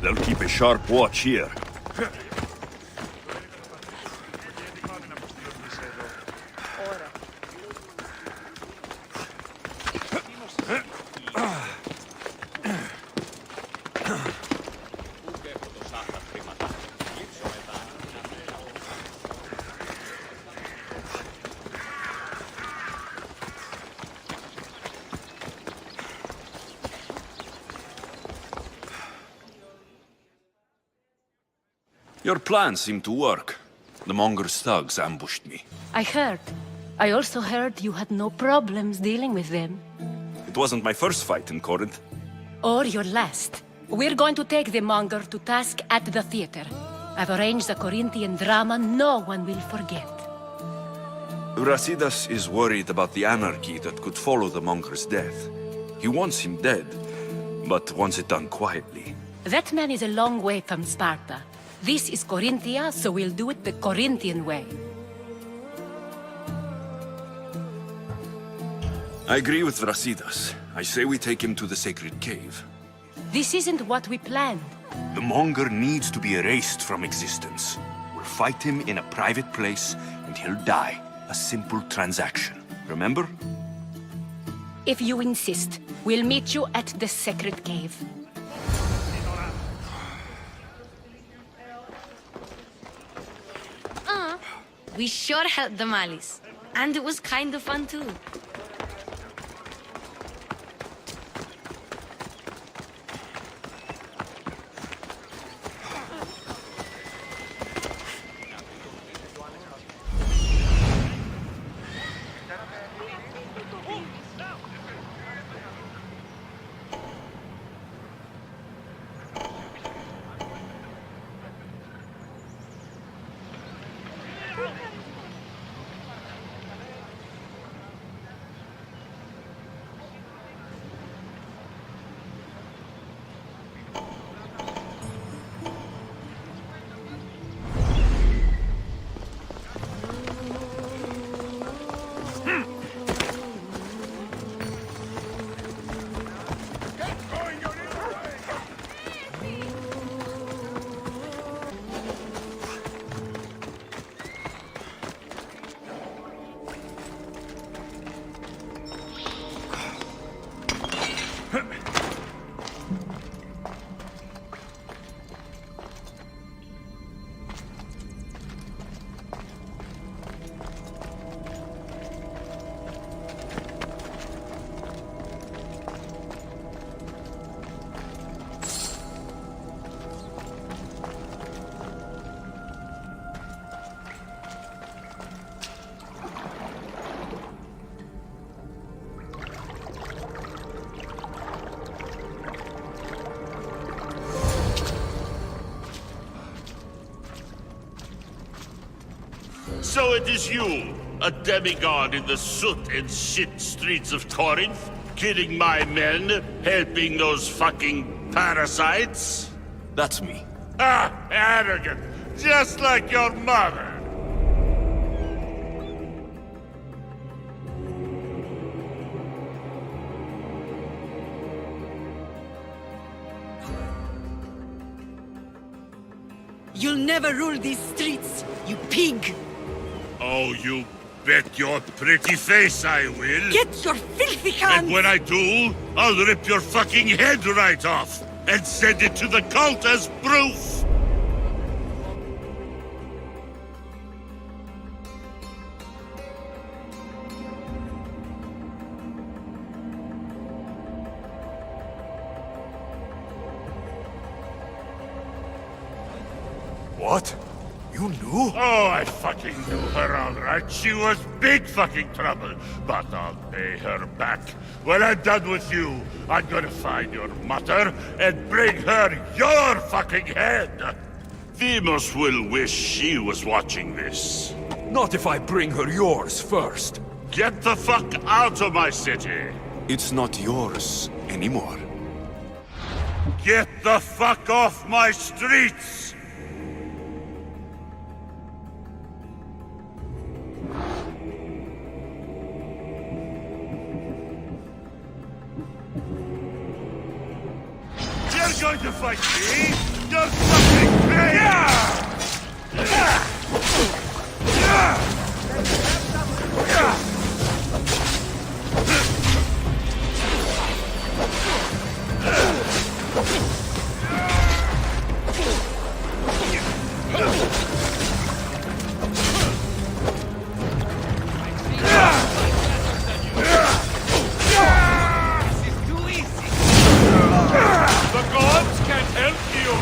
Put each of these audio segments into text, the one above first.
They'll keep a sharp watch here. Your plan seemed to work. The Monger's thugs ambushed me. I heard. I also heard you had no problems dealing with them. It wasn't my first fight in Corinth. Or your last. We're going to take the Monger to task at the theater. I've arranged a Corinthian drama no one will forget. Brasidas is worried about the anarchy that could follow the Monger's death. He wants him dead, but wants it done quietly. That man is a long way from Sparta. This is Corinthia, so we'll do it the Corinthian way. I agree with Brasidas. I say we take him to the sacred cave. This isn't what we planned. The Monger needs to be erased from existence. We'll fight him in a private place, and he'll die. A simple transaction. Remember? If you insist, we'll meet you at the sacred cave. We sure helped the Malis. And it was kind of fun too. So it is you, a demigod in the soot and shit streets of Corinth, killing my men, helping those fucking parasites? That's me. Ah, arrogant, just like your mother. You'll never rule these streets, you pig! Oh, you bet your pretty face I will. Get your filthy hands! And when I do, I'll rip your fucking head right off and send it to the cult as proof. What? You knew? Oh, I fucking knew her all right. She was big fucking trouble. But I'll pay her back. When I'm done with you, I'm gonna find your mother and bring her your fucking head. Demos will wish she was watching this. Not if I bring her yours first. Get the fuck out of my city. It's not yours anymore. Get the fuck off my streets. fight me! You're fucking crazy! The gods can help you!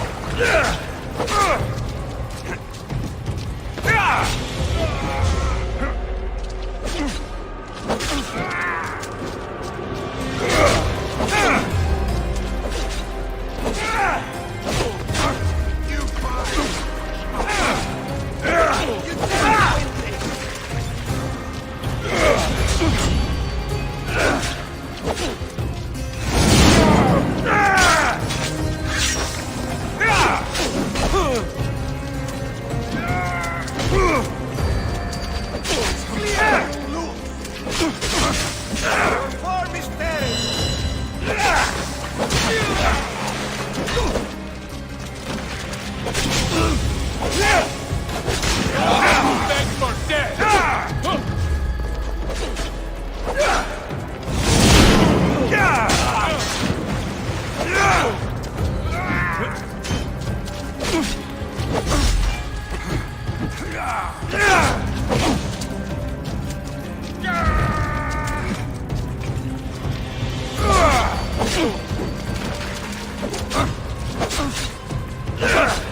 Thanks for death!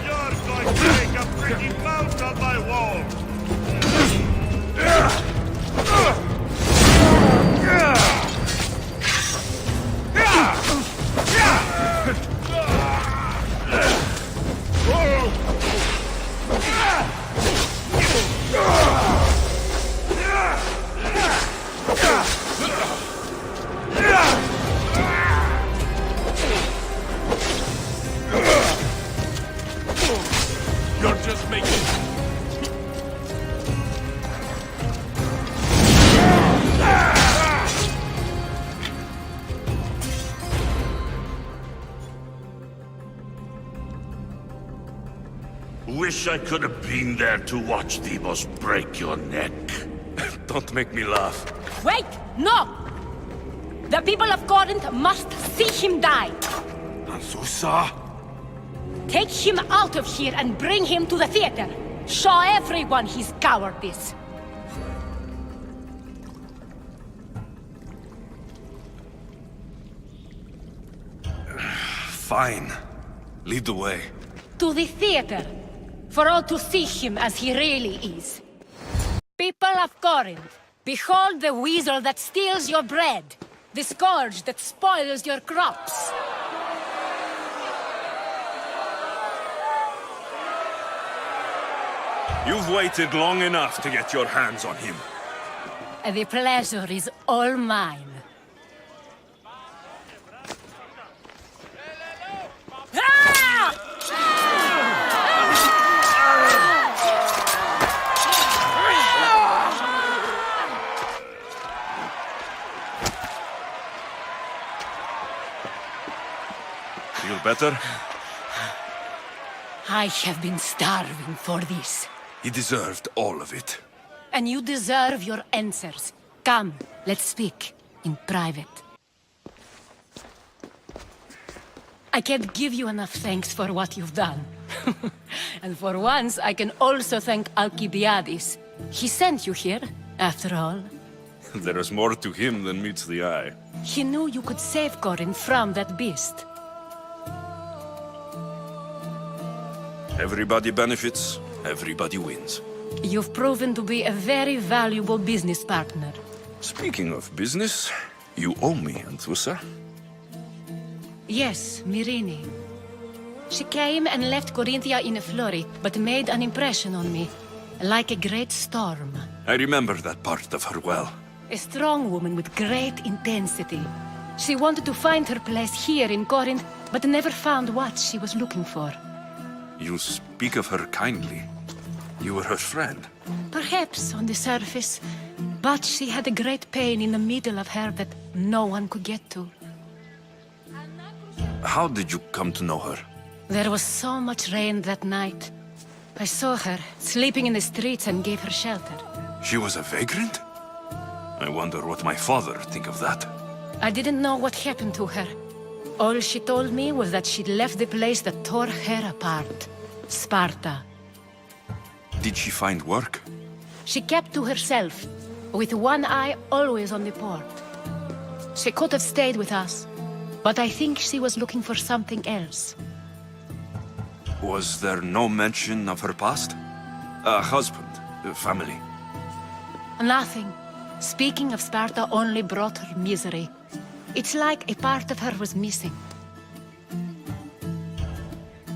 You're going to make a pretty mount on my wall! You're just making... Wish I could have been there to watch Demos break your neck. Don't make me laugh. Wait! No! The people of Corinth must see him die! Azusa? Take him out of here and bring him to the theater! Show everyone his cowardice! Fine. Lead the way. To the theater! For all to see him as he really is. People of Corinth, behold the weasel that steals your bread! The scourge that spoils your crops! You've waited long enough to get your hands on him. The pleasure is all mine. Ah! Feel better? I have been starving for this. He deserved all of it. And you deserve your answers. Come, let's speak in private. I can't give you enough thanks for what you've done. And for once, I can also thank Alcibiades. He sent you here, after all. There is more to him than meets the eye. He knew you could save Corinth from that beast. Everybody benefits, everybody wins. You've proven to be a very valuable business partner. Speaking of business, you owe me, Anthusa. Yes, Myrine. She came and left Corinthia in a flurry, but made an impression on me. Like a great storm. I remember that part of her well. A strong woman with great intensity. She wanted to find her place here in Corinth, but never found what she was looking for. You speak of her kindly. You were her friend. Perhaps on the surface, but she had a great pain in the middle of her that no one could get to. How did you come to know her? There was so much rain that night. I saw her, sleeping in the streets, and gave her shelter. She was a vagrant? I wonder what my father think of that. I didn't know what happened to her. All she told me was that she'd left the place that tore her apart. Sparta. Did she find work? She kept to herself, with one eye always on the port. She could have stayed with us, but I think she was looking for something else. Was there no mention of her past? A husband, a family? Nothing. Speaking of Sparta only brought her misery. It's like a part of her was missing.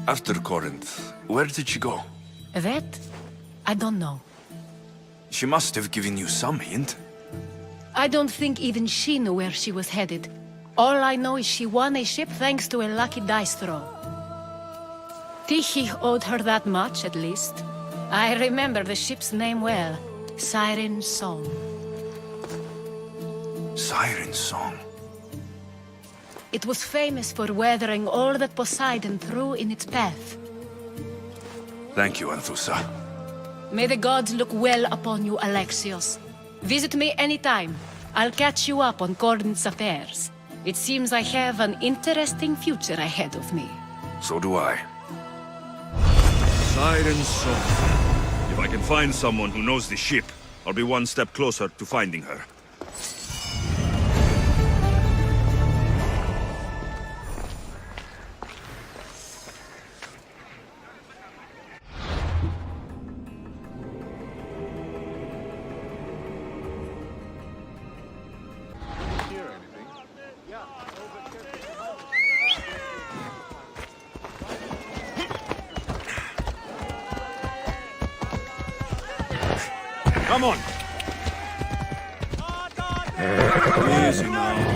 After Corinth, where did she go? That? I don't know. She must have given you some hint. I don't think even she knew where she was headed. All I know is she won a ship thanks to a lucky dice throw. Tyche owed her that much, at least. I remember the ship's name well. Siren Song. Siren Song. It was famous for weathering all that Poseidon threw in its path. Thank you, Anthusa. May the gods look well upon you, Alexios. Visit me anytime. I'll catch you up on Corinth's affairs. It seems I have an interesting future ahead of me. So do I. Siren Song. If I can find someone who knows the ship, I'll be one step closer to finding her. Come on! Easy now.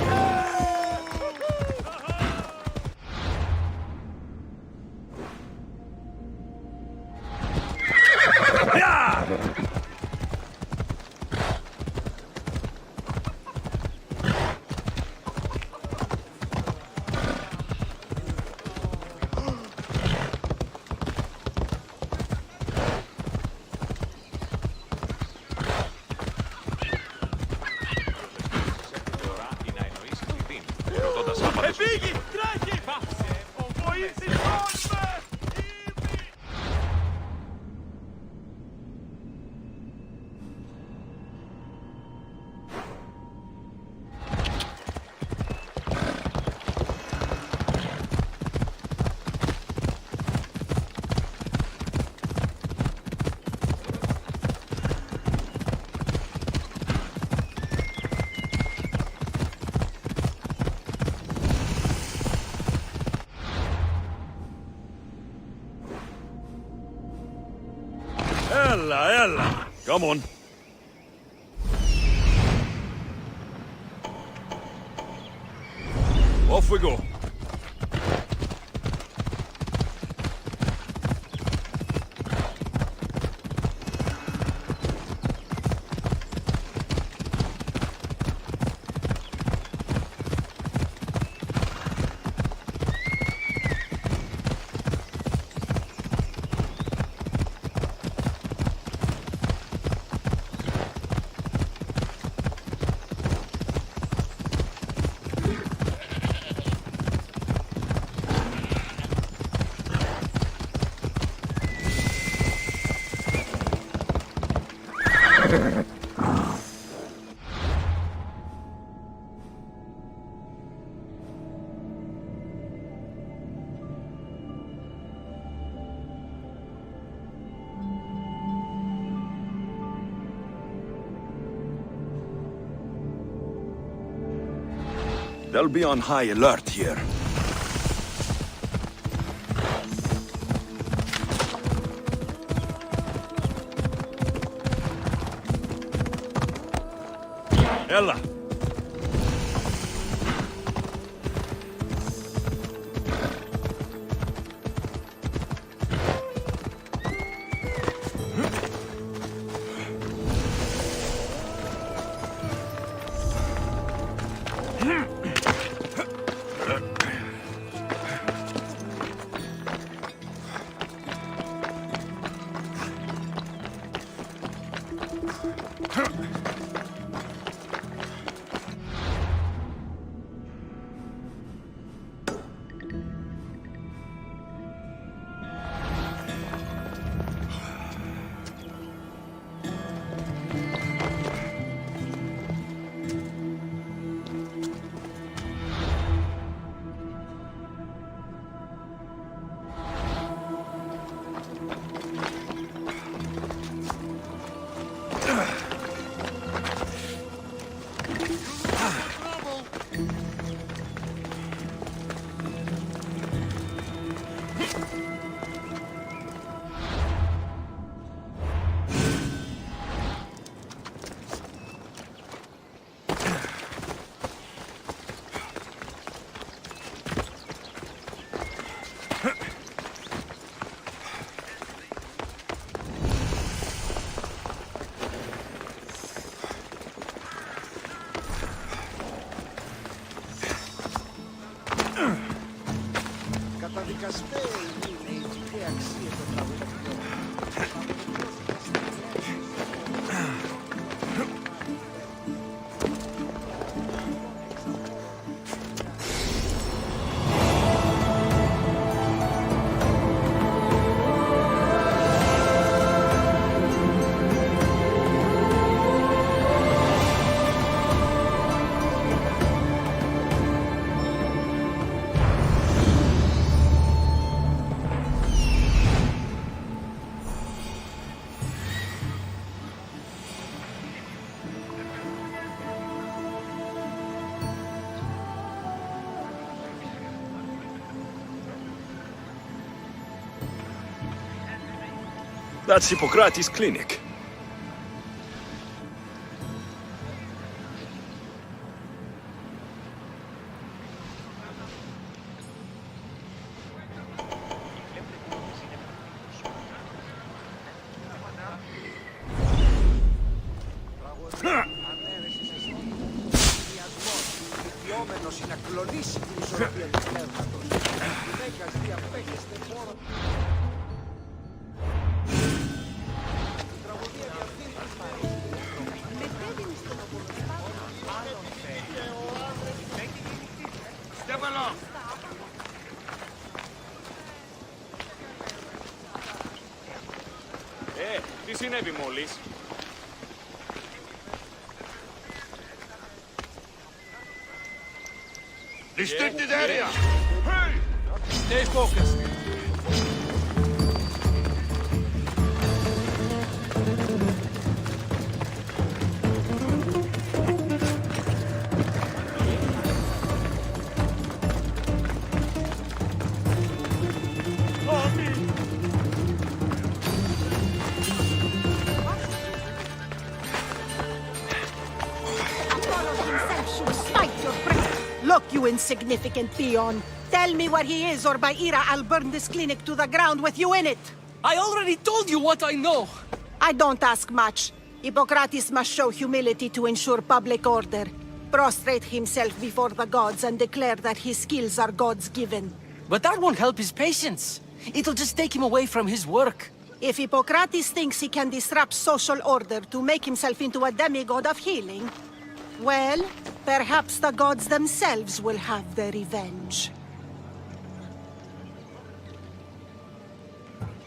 Ella! Come on. Off we go. They'll be on high alert here. Ella! That's Hippocrates' clinic. Τι συνέβη μόλις? Restricted area! Hey! Stay focused. Look, you insignificant peon. Tell me where he is, or by Ira, I'll burn this clinic to the ground with you in it. I already told you what I know. I don't ask much. Hippocrates must show humility to ensure public order. Prostrate himself before the gods and declare that his skills are gods given. But that won't help his patients. It'll just take him away from his work. If Hippocrates thinks he can disrupt social order to make himself into a demigod of healing, well, perhaps the gods themselves will have their revenge.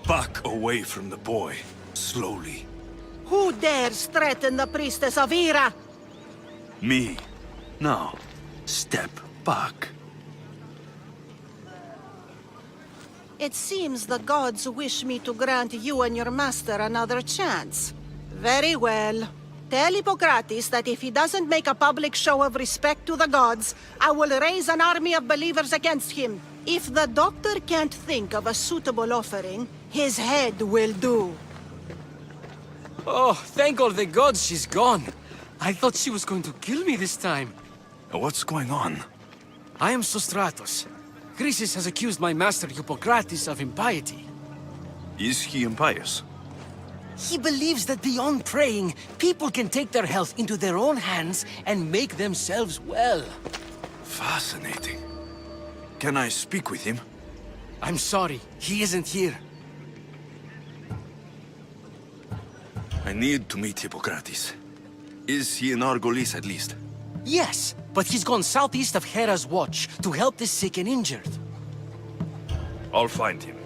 Back away from the boy, slowly. Who dares threaten the priestess of Ira? Me. Now, step back. It seems the gods wish me to grant you and your master another chance. Very well. Tell Hippocrates that if he doesn't make a public show of respect to the gods, I will raise an army of believers against him. If the doctor can't think of a suitable offering, his head will do. Oh, thank all the gods she's gone. I thought she was going to kill me this time. What's going on? I am Sostratos. Chrysis has accused my master Hippocrates of impiety. Is he impious? He believes that beyond praying, people can take their health into their own hands and make themselves well. Fascinating. Can I speak with him? I'm sorry, he isn't here. I need to meet Hippocrates. Is he in Argolis at least? Yes, but he's gone southeast of Hera's Watch to help the sick and injured. I'll find him.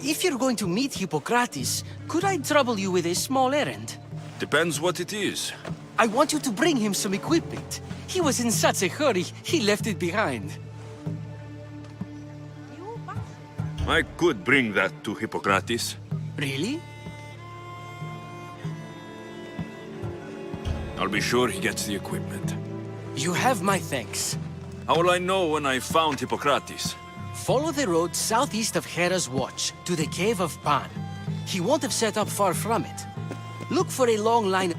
If you're going to meet Hippocrates, could I trouble you with a small errand? Depends what it is. I want you to bring him some equipment. He was in such a hurry, he left it behind. I could bring that to Hippocrates. Really? I'll be sure he gets the equipment. You have my thanks. How will I know when I've found Hippocrates? Follow the road southeast of Hera's Watch to the Cave of Pan. He won't have set up far from it. Look for a long line.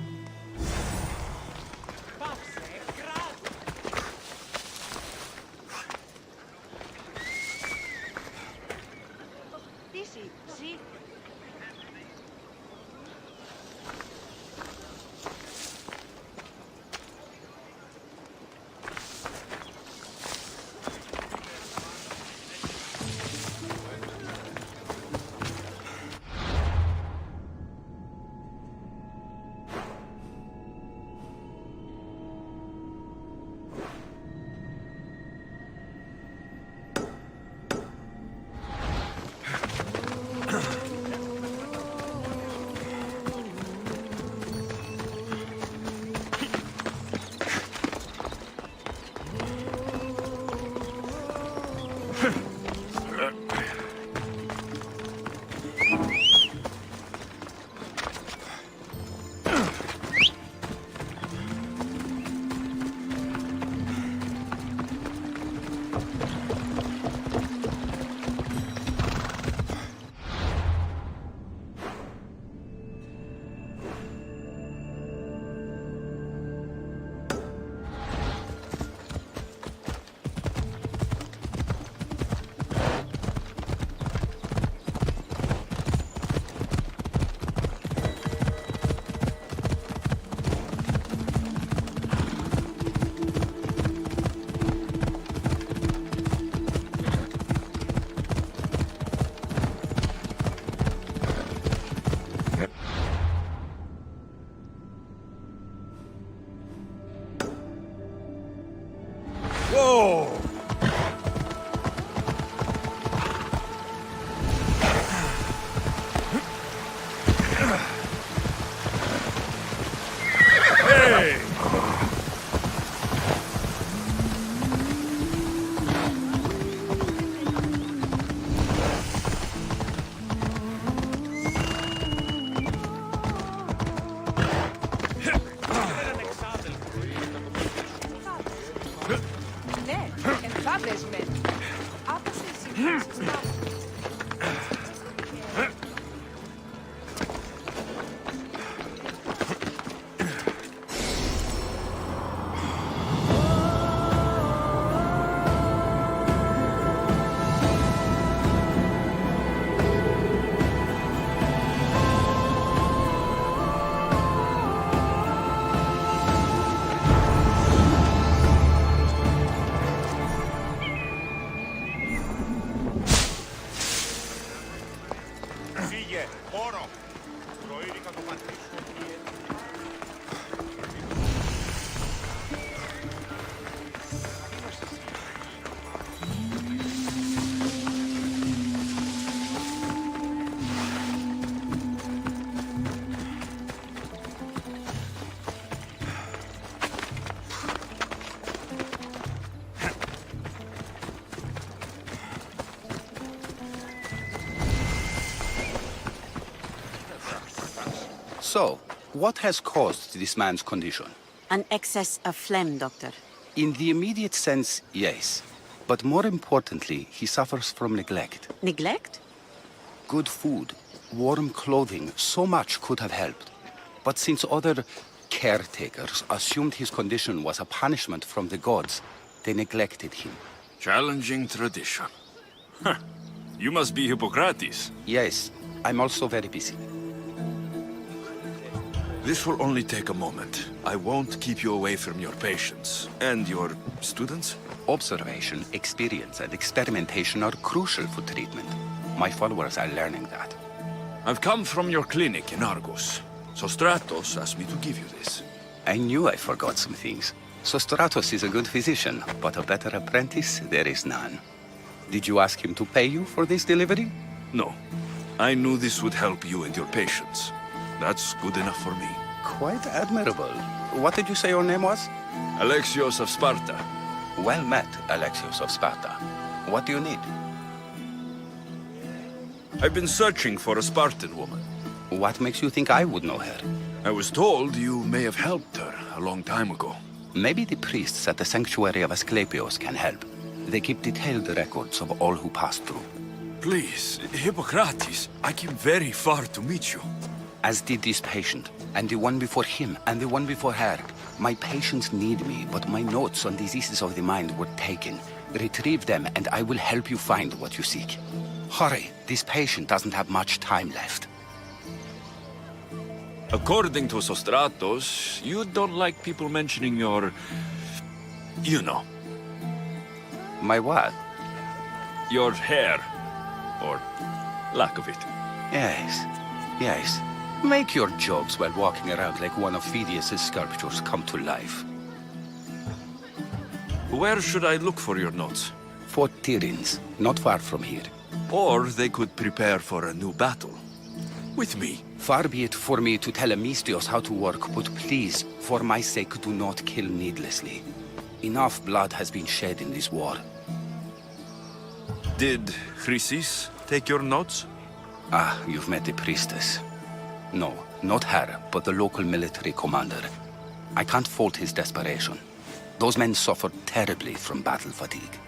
So, what has caused this man's condition? An excess of phlegm, Doctor. In the immediate sense, yes. But more importantly, he suffers from neglect. Neglect? Good food, warm clothing, so much could have helped. But since other caretakers assumed his condition was a punishment from the gods, they neglected him. Challenging tradition. Huh. You must be Hippocrates. Yes, I'm also very busy. This will only take a moment. I won't keep you away from your patients. And your students? Observation, experience, and experimentation are crucial for treatment. My followers are learning that. I've come from your clinic in Argos. So Stratos asked me to give you this. I knew I forgot some things. Sostratos is a good physician, but a better apprentice there is none. Did you ask him to pay you for this delivery? No. I knew this would help you and your patients. That's good enough for me. Quite admirable. What did you say your name was? Alexios of Sparta. Well met, Alexios of Sparta. What do you need? I've been searching for a Spartan woman. What makes you think I would know her? I was told you may have helped her a long time ago. Maybe the priests at the sanctuary of Asclepios can help. They keep detailed records of all who passed through. Please, Hippocrates, I came very far to meet you. As did this patient, and the one before him, and the one before her. My patients need me, but my notes on diseases of the mind were taken. Retrieve them, and I will help you find what you seek. Hurry, this patient doesn't have much time left. According to Sostratos, you don't like people mentioning your... you know. My what? Your hair. Or lack of it. Yes, yes. Make your jokes while walking around like one of Phidias' sculptures come to life. Where should I look for your notes? Fort Tyrins, not far from here. Or they could prepare for a new battle. With me. Far be it for me to tell Amistios how to work, but please, for my sake, do not kill needlessly. Enough blood has been shed in this war. Did Chrysis take your notes? Ah, you've met the priestess. No, not her, but the local military commander. I can't fault his desperation. Those men suffered terribly from battle fatigue.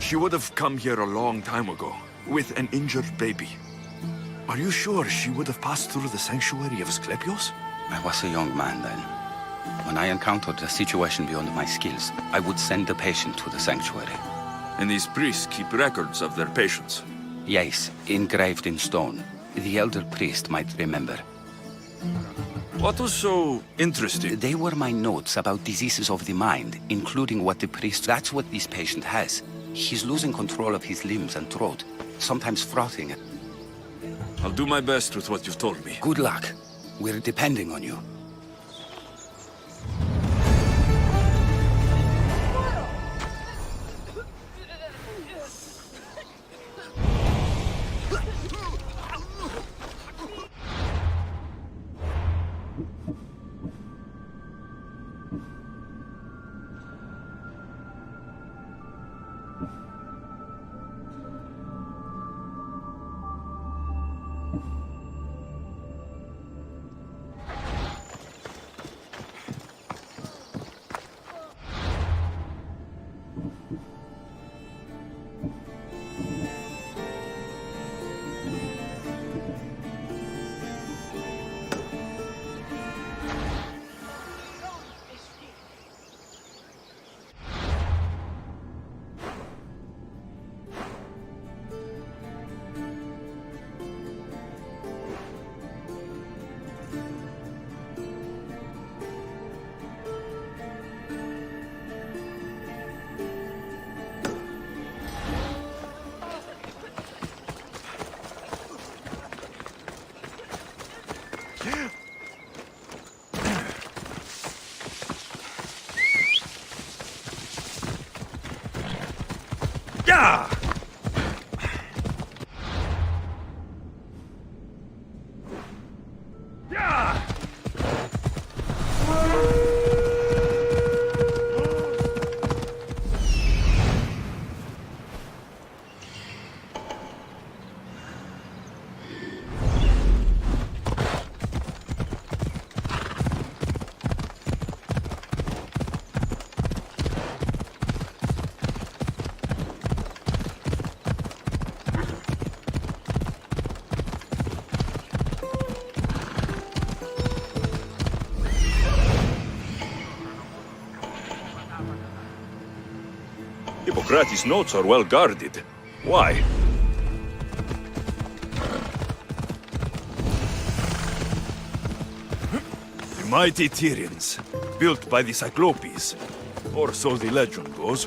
She would have come here a long time ago, with an injured baby. Are you sure she would have passed through the sanctuary of Asclepios? I was a young man then. When I encountered a situation beyond my skills, I would send the patient to the sanctuary. And these priests keep records of their patients? Yes, engraved in stone. The elder priest might remember. What was so interesting? They were my notes about diseases of the mind, including what the priest... That's what this patient has. He's losing control of his limbs and throat, sometimes frothing. I'll do my best with what you've told me. Good luck. We're depending on you. Yeah! Yeah! Hippocrates' notes are well guarded. Why? The mighty Tyrians, built by the Cyclopes, or so the legend goes.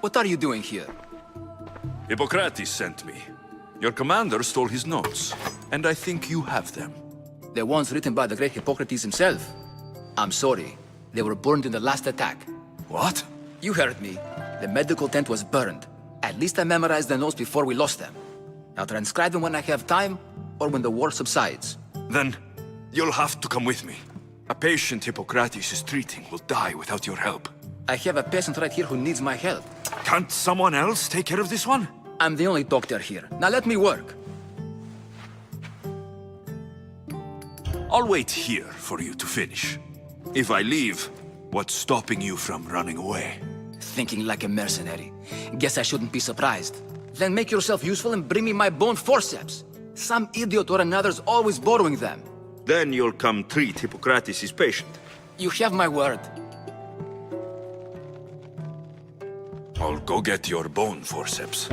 What are you doing here? Hippocrates sent me. Your commander stole his notes, and I think you have them. The ones written by the great Hippocrates himself. I'm sorry. They were burned in the last attack. What? You heard me. The medical tent was burned. At least I memorized the notes before we lost them. I'll transcribe them when I have time, or when the war subsides. Then, you'll have to come with me. A patient Hippocrates is treating will die without your help. I have a patient right here who needs my help. Can't someone else take care of this one? I'm the only doctor here. Now let me work. I'll wait here for you to finish. If I leave, what's stopping you from running away? Thinking like a mercenary. Guess I shouldn't be surprised. Then make yourself useful and bring me my bone forceps. Some idiot or another's always borrowing them. Then you'll come treat Hippocrates' patient. You have my word. I'll go get your bone forceps.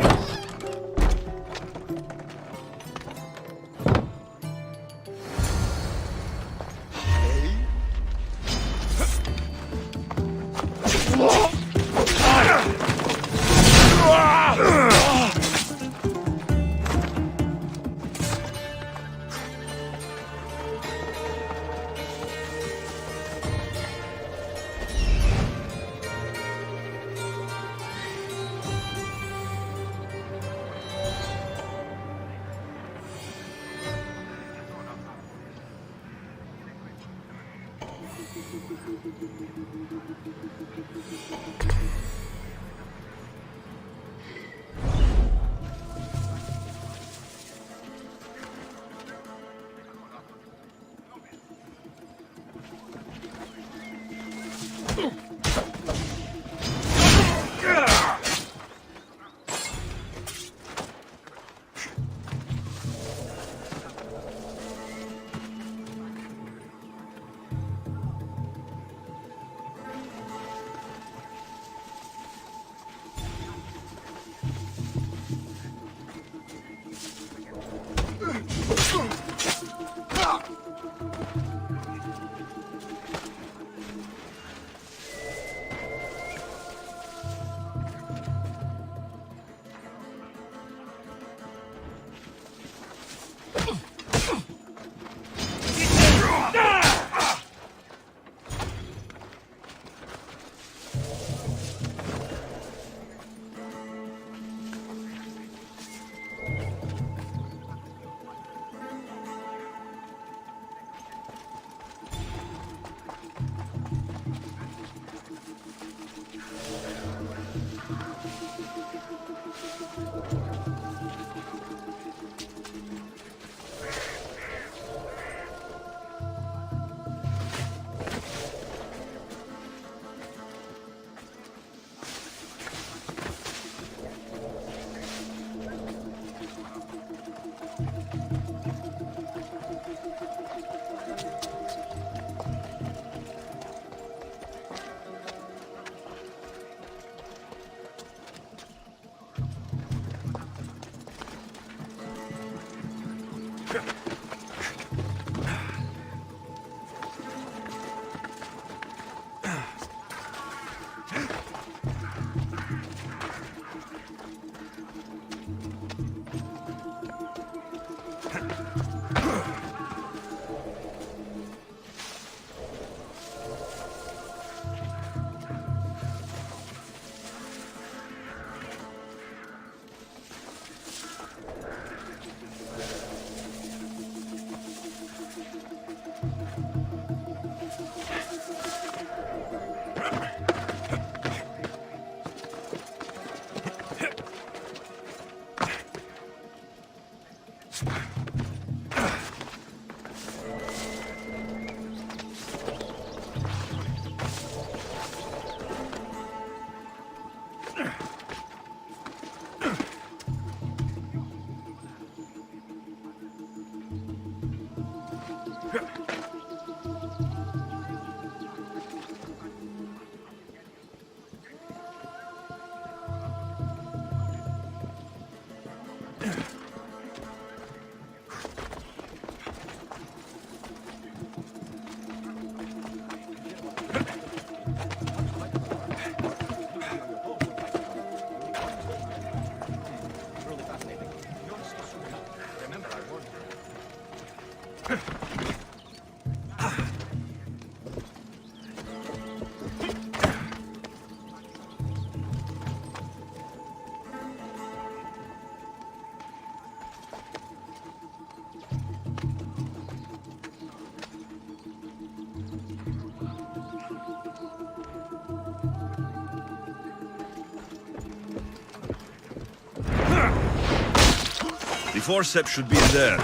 forceps should be in there.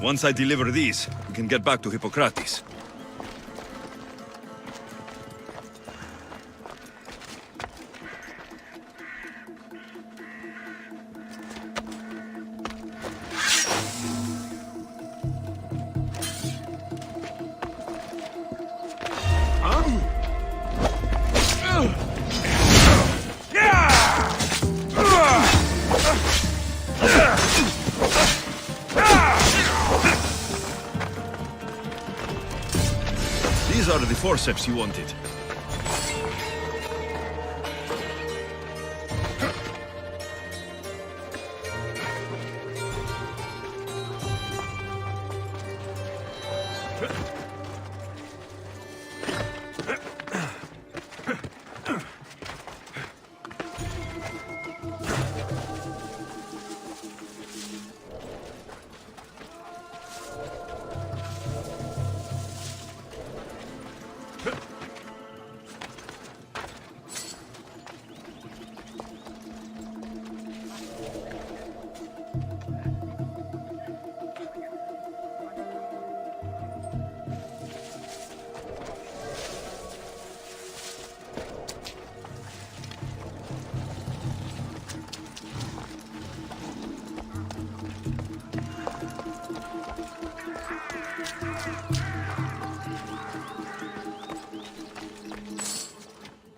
Once I deliver these, we can get back to Hippocrates. These are the forceps you wanted.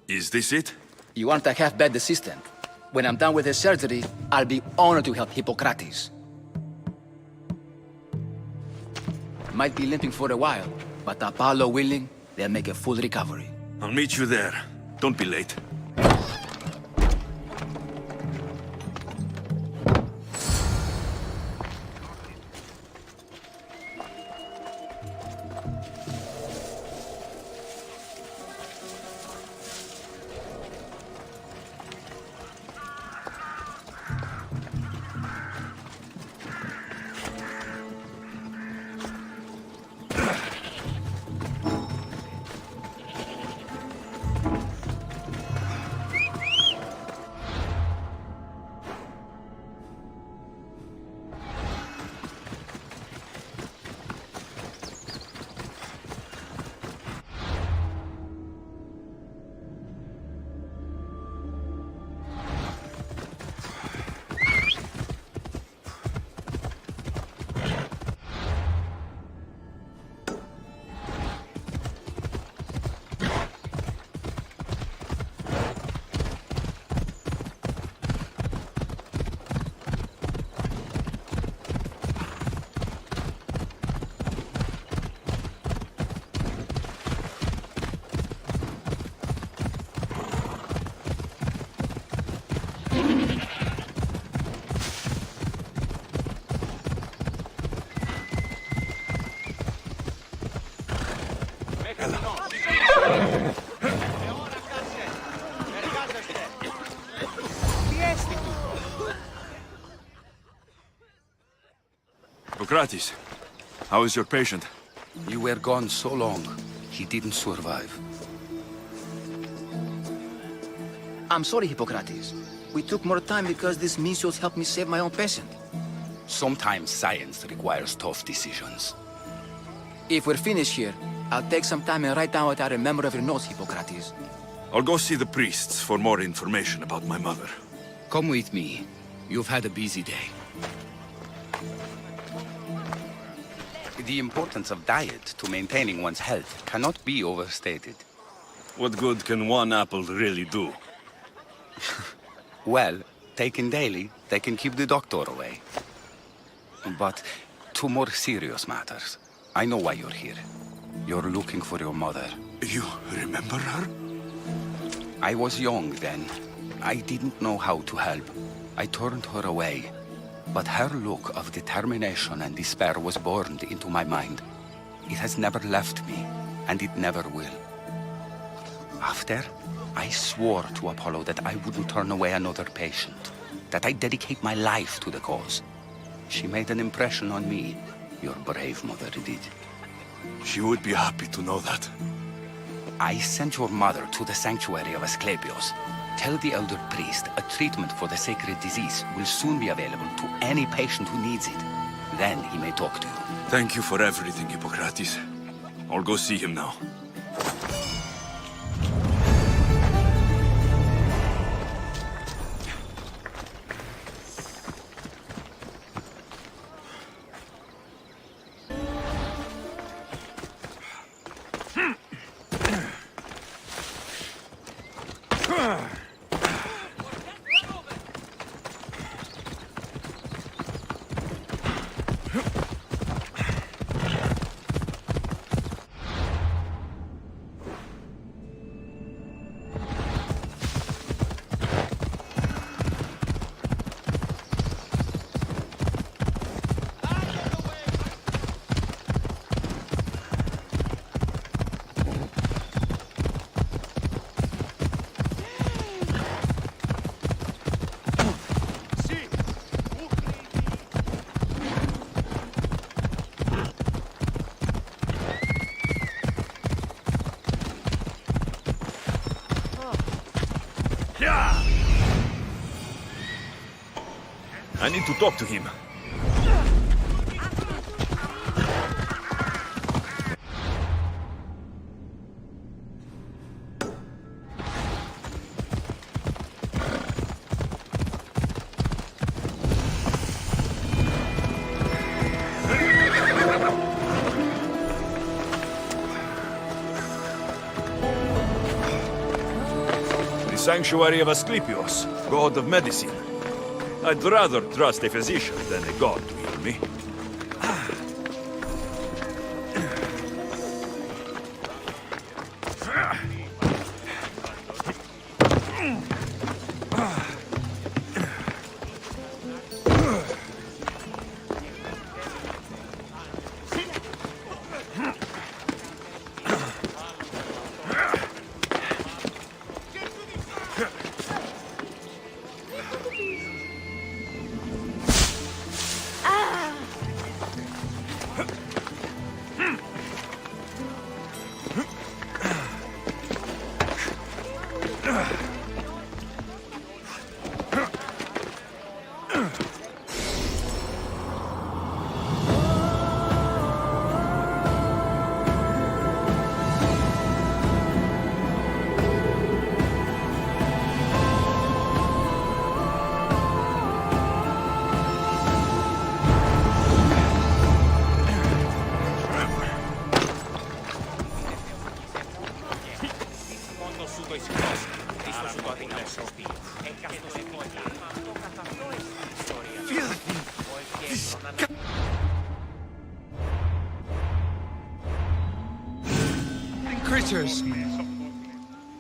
Is this it? You aren't a half-bad assistant. When I'm done with the surgery, I'll be honored to help Hippocrates. Might be limping for a while, but Apollo willing, they'll make a full recovery. I'll meet you there. Don't be late. Hippocrates, how is your patient? You were gone so long, he didn't survive. I'm sorry, Hippocrates. We took more time because these measles helped me save my own patient. Sometimes science requires tough decisions. If we're finished here, I'll take some time and write down what I remember of your notes, Hippocrates. I'll go see the priests for more information about my mother. Come with me. You've had a busy day. The importance of diet to maintaining one's health cannot be overstated. What good can one apple really do? Well, taken daily, they can keep the doctor away. But to more serious matters, I know why you're here. You're looking for your mother. You remember her? I was young then. I didn't know how to help. I turned her away. But her look of determination and despair was burned into my mind. It has never left me, and it never will. After, I swore to Apollo that I wouldn't turn away another patient, that I'd dedicate my life to the cause. She made an impression on me. Your brave mother did. She would be happy to know that. I sent your mother to the sanctuary of Asclepios. Tell the elder priest a treatment for the sacred disease will soon be available to any patient who needs it. Then he may talk to you. Thank you for everything, Hippocrates. I'll go see him now. I need to talk to him. The sanctuary of Asclepios, god of medicine. I'd rather trust a physician than a god to heal me. Creatures!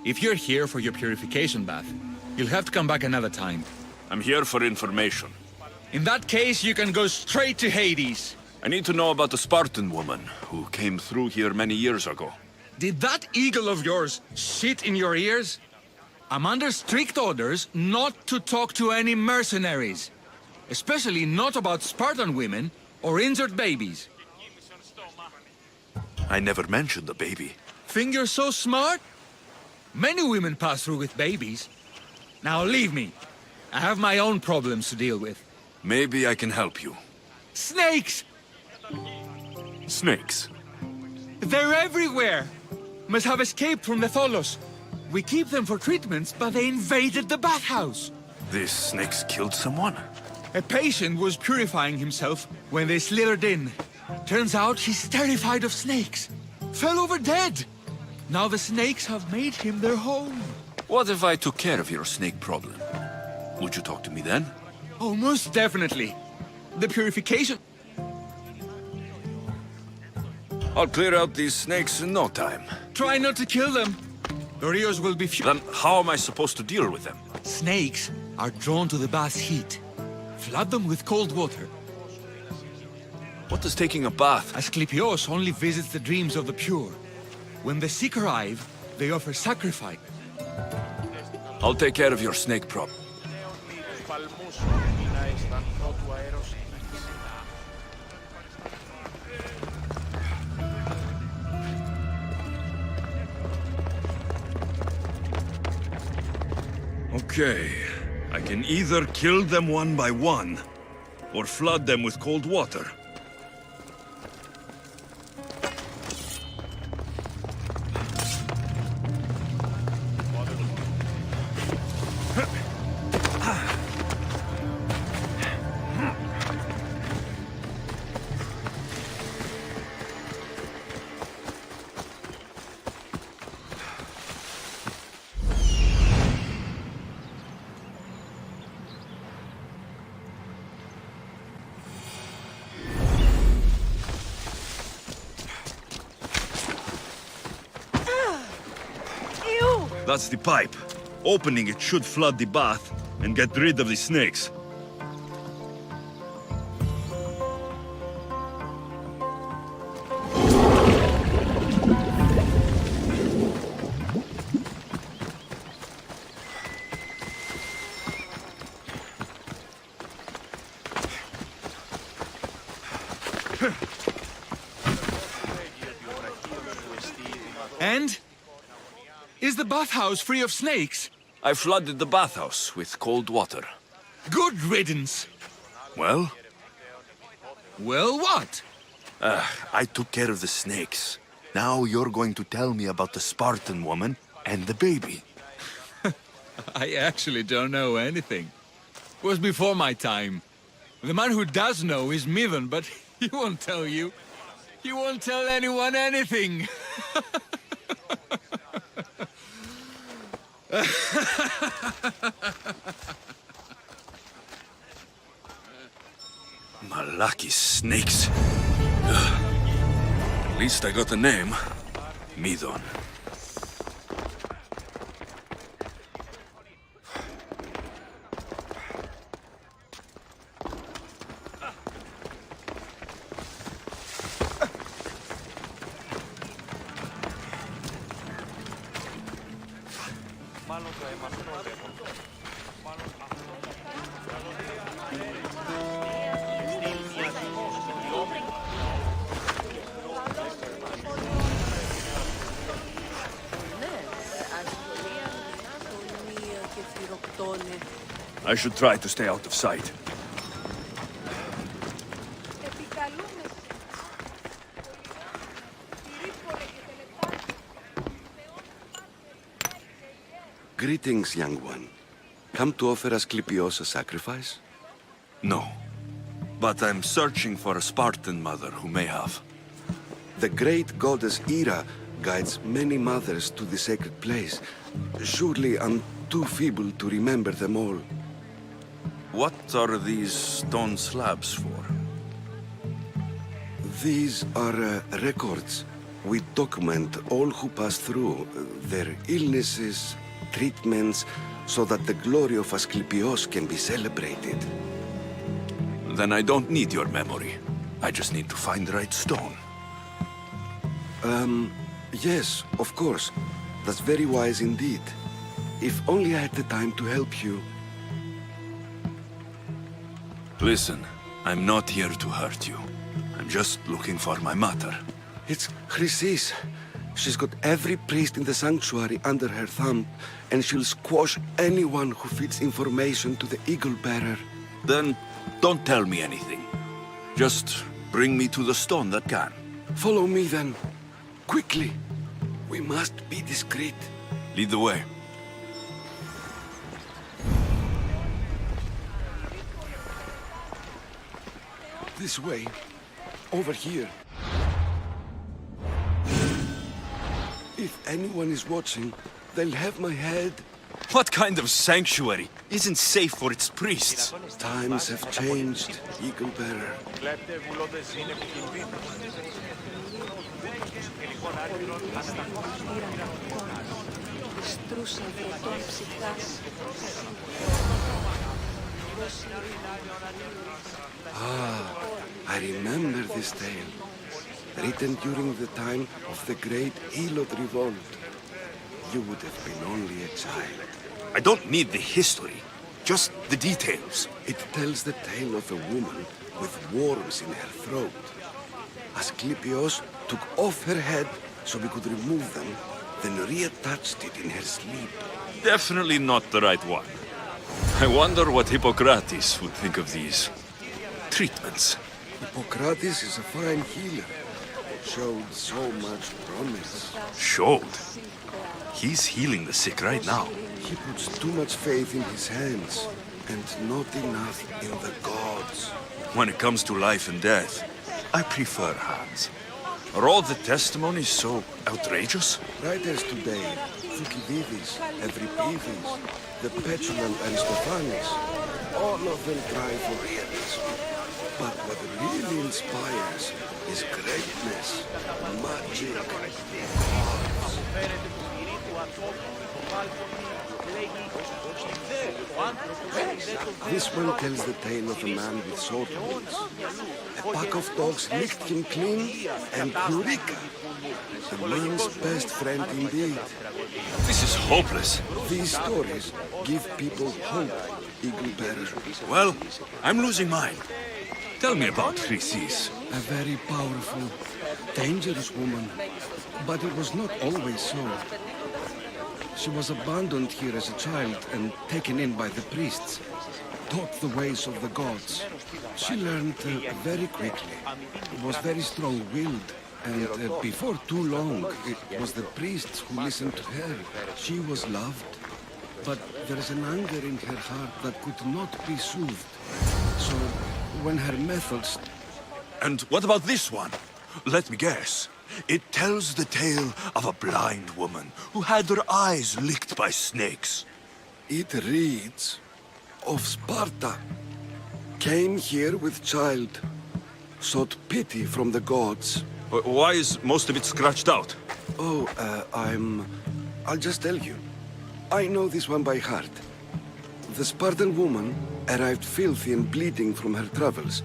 If you're here for your purification bath, you'll have to come back another time. I'm here for information. In that case, you can go straight to Hades. I need to know about the Spartan woman who came through here many years ago. Did that eagle of yours shit in your ears? I'm under strict orders not to talk to any mercenaries. Especially not about Spartan women or injured babies. I never mentioned the baby. Think you're so smart? Many women pass through with babies. Now leave me. I have my own problems to deal with. Maybe I can help you. Snakes! Snakes? They're everywhere! Must have escaped from the Tholos. We keep them for treatments, but they invaded the bathhouse. These snakes killed someone? A patient was purifying himself when they slithered in. Turns out he's terrified of snakes. Fell over dead. Now the snakes have made him their home. What if I took care of your snake problem? Would you talk to me then? Oh, most definitely. The purification... I'll clear out these snakes in no time. Try not to kill them. The Rios will be Then how am I supposed to deal with them? Snakes are drawn to the bath's heat. Flood them with cold water. What does taking a bath? Asclepios only visits the dreams of the pure. When the sick arrive, they offer sacrifice. I'll take care of your snake problem. Okay. I can either kill them one by one, or flood them with cold water. That's the pipe. Opening it should flood the bath and get rid of the snakes. And? Is the bathhouse free of snakes? I flooded the bathhouse with cold water. Good riddance. Well? Well, what? I took care of the snakes. Now you're going to tell me about the Spartan woman and the baby. I actually don't know anything. It was before my time. The man who does know is Midon, but he won't tell you. He won't tell anyone anything. Malaki snakes. At least I got a name. Midon. I should try to stay out of sight. Greetings, young one. Come to offer Asclepios a sacrifice? No. But I'm searching for a Spartan mother who may have. The great goddess Ira guides many mothers to the sacred place. Surely I'm too feeble to remember them all. What are these stone slabs for? These are records. We document all who pass through, their illnesses, treatments, so that the glory of Asclepios can be celebrated. Then I don't need your memory. I just need to find the right stone. Yes, of course. That's very wise indeed. If only I had the time to help you. Listen, I'm not here to hurt you. I'm just looking for my mother. It's Chrysis. She's got every priest in the sanctuary under her thumb, and she'll squash anyone who feeds information to the Eagle Bearer. Then don't tell me anything. Just bring me to the stone that can. Follow me then. Quickly. We must be discreet. Lead the way. This way. Over here. If anyone is watching, they'll have my head. What kind of sanctuary isn't safe for its priests? Times have changed, Eagle Bearer. I remember this tale. Written during the time of the Great Elot Revolt. You would have been only a child. I don't need the history, just the details. It tells the tale of a woman with worms in her throat. Asclepios took off her head so we could remove them, then reattached it in her sleep. Definitely not the right one. I wonder what Hippocrates would think of these treatments. Hippocrates is a fine healer. Showed so much promise. Showed? He's healing the sick right now. He puts too much faith in his hands, and not enough in the gods. When it comes to life and death, I prefer hands. Are all the testimonies so outrageous? Writers today, Thucydides, Euripides, the petulant Aristophanes, all of them try for realism. But what really inspires is greatness, magic, gods. This one tells the tale of a man with sword wounds. A pack of dogs licked him clean, and Eureka! The man's best friend indeed. This is hopeless. These stories give people hope, Eagle Bearer. Well, I'm losing mine. Tell me about Chrysis. A very powerful, dangerous woman. But it was not always so. She was abandoned here as a child and taken in by the priests. Taught the ways of the gods. She learned very quickly. Was very strong-willed. And before too long, it was the priests who listened to her. She was loved. But there is an anger in her heart that could not be soothed. So, when her methods... And what about this one? Let me guess. It tells the tale of a blind woman who had her eyes licked by snakes. It reads of Sparta. Came here with child. Sought pity from the gods. Why is most of it scratched out? Oh, I'll just tell you. I know this one by heart. The Spartan woman arrived filthy and bleeding from her travels.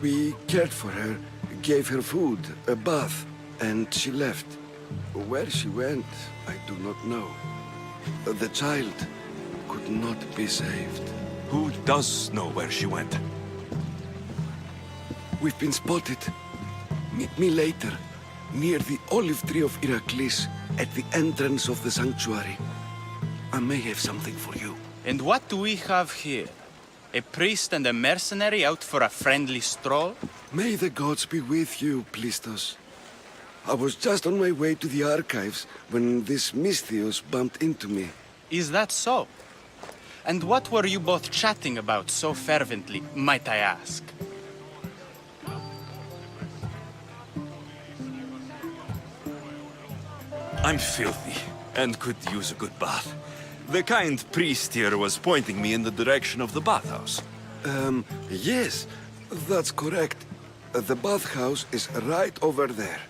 We cared for her, gave her food, a bath, and she left. Where she went, I do not know. The child could not be saved. Who does know where she went? We've been spotted. Meet me later, near the olive tree of Heracles, at the entrance of the sanctuary. I may have something for you. And what do we have here? A priest and a mercenary out for a friendly stroll? May the gods be with you, Plistos. I was just on my way to the archives when this Misthios bumped into me. Is that so? And what were you both chatting about so fervently, might I ask? I'm filthy and could use a good bath. The kind priest here was pointing me in the direction of the bathhouse. Yes, that's correct. The bathhouse is right over there.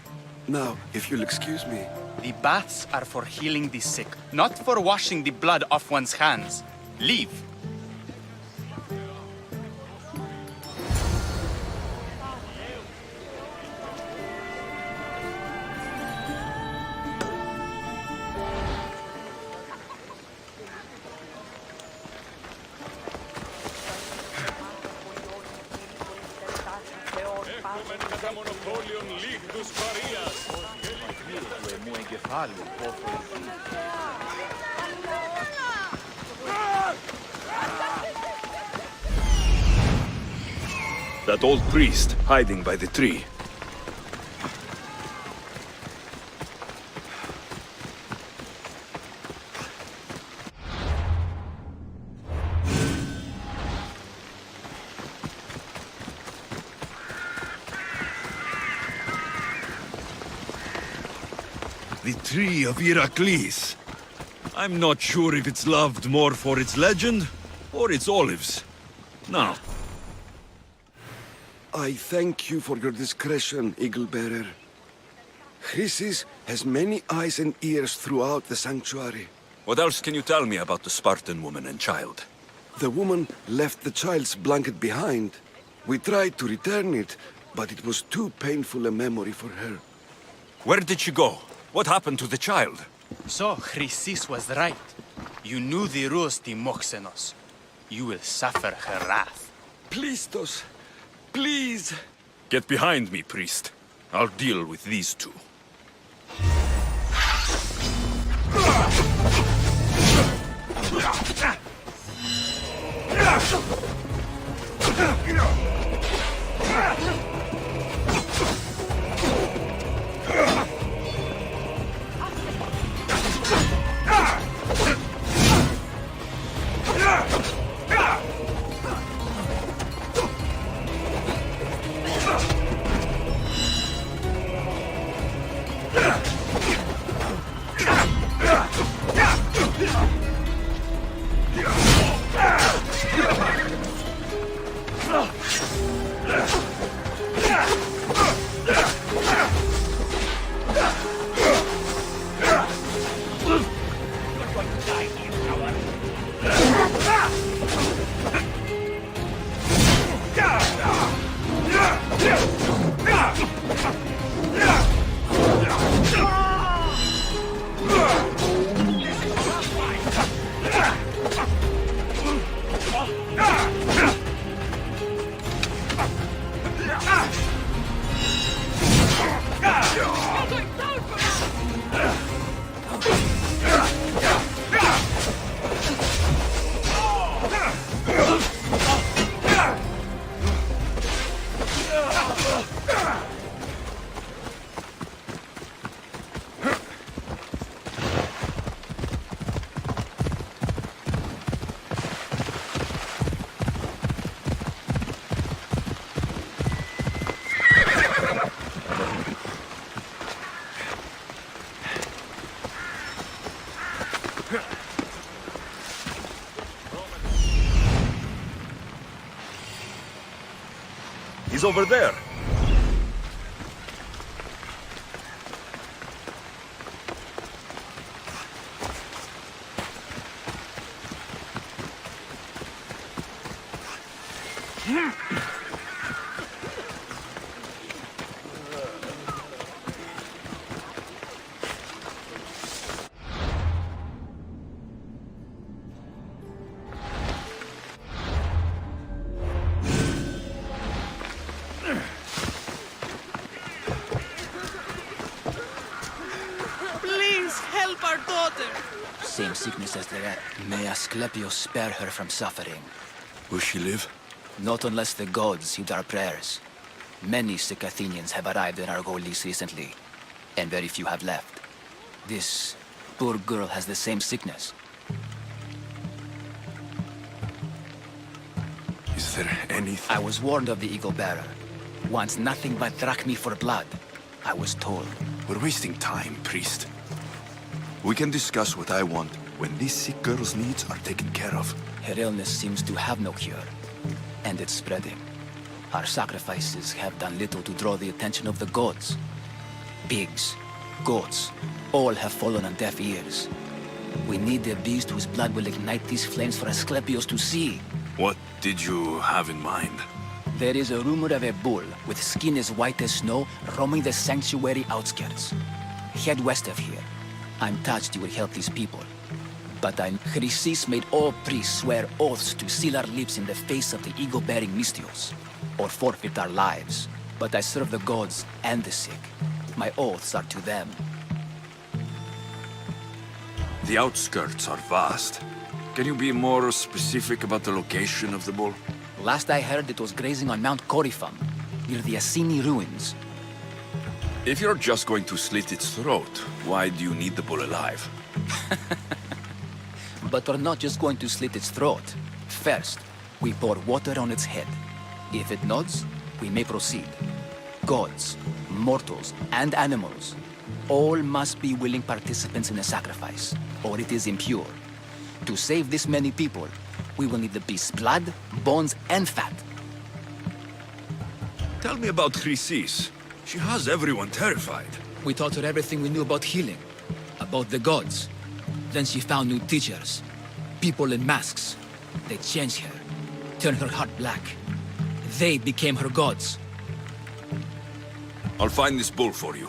Now, if you'll excuse me. The baths are for healing the sick, not for washing the blood off one's hands. Leave. That old priest hiding by the tree. The tree of Heracles. I'm not sure if it's loved more for its legend or its olives. Now, I thank you for your discretion, Eagle Bearer. Chrysis has many eyes and ears throughout the sanctuary. what else can you tell me about the Spartan woman and child? The woman left the child's blanket behind. We tried to return it, but it was too painful a memory for her. Where did she go? What happened to the child? So, Chrysis was right. You knew the rules, Timoxenos. You will suffer her wrath. Plistos, please. Get behind me, priest. I'll deal with these two. He's over there. Same sickness as the rat. May Asclepius spare her from suffering. Will she live? Not unless the gods heed our prayers. Many sick Athenians have arrived in Argolis recently, and very few have left. This poor girl has the same sickness. Is there anything? I was warned of the Eagle Bearer. Wants nothing but drachmi for blood. I was told. We're wasting time, priest. We can discuss what I want when this sick girl's needs are taken care of. Her illness seems to have no cure, and it's spreading. Our sacrifices have done little to draw the attention of the gods. Pigs, goats, all have fallen on deaf ears. We need a beast whose blood will ignite these flames for Asclepius to see. What did you have in mind? There is a rumor of a bull with skin as white as snow roaming the sanctuary outskirts. Head west of here. I'm touched you will help these people. But Chrysis made all priests swear oaths to seal our lips in the face of the eagle-bearing Mystios, or forfeit our lives. But I serve the gods and the sick. My oaths are to them. The outskirts are vast. Can you be more specific about the location of the bull? Last I heard, it was grazing on Mount Coryphon, near the Assini ruins. If you're just going to slit its throat, why do you need the bull alive? But we're not just going to slit its throat. First, we pour water on its head. If it nods, we may proceed. Gods, mortals, and animals, all must be willing participants in the sacrifice, or it is impure. To save this many people, we will need the beast's blood, bones, and fat. Tell me about Chrysis. She has everyone terrified. We taught her everything we knew about healing, about the gods. Then she found new teachers, people in masks. They changed her, turned her heart black. They became her gods. I'll find this bull for you.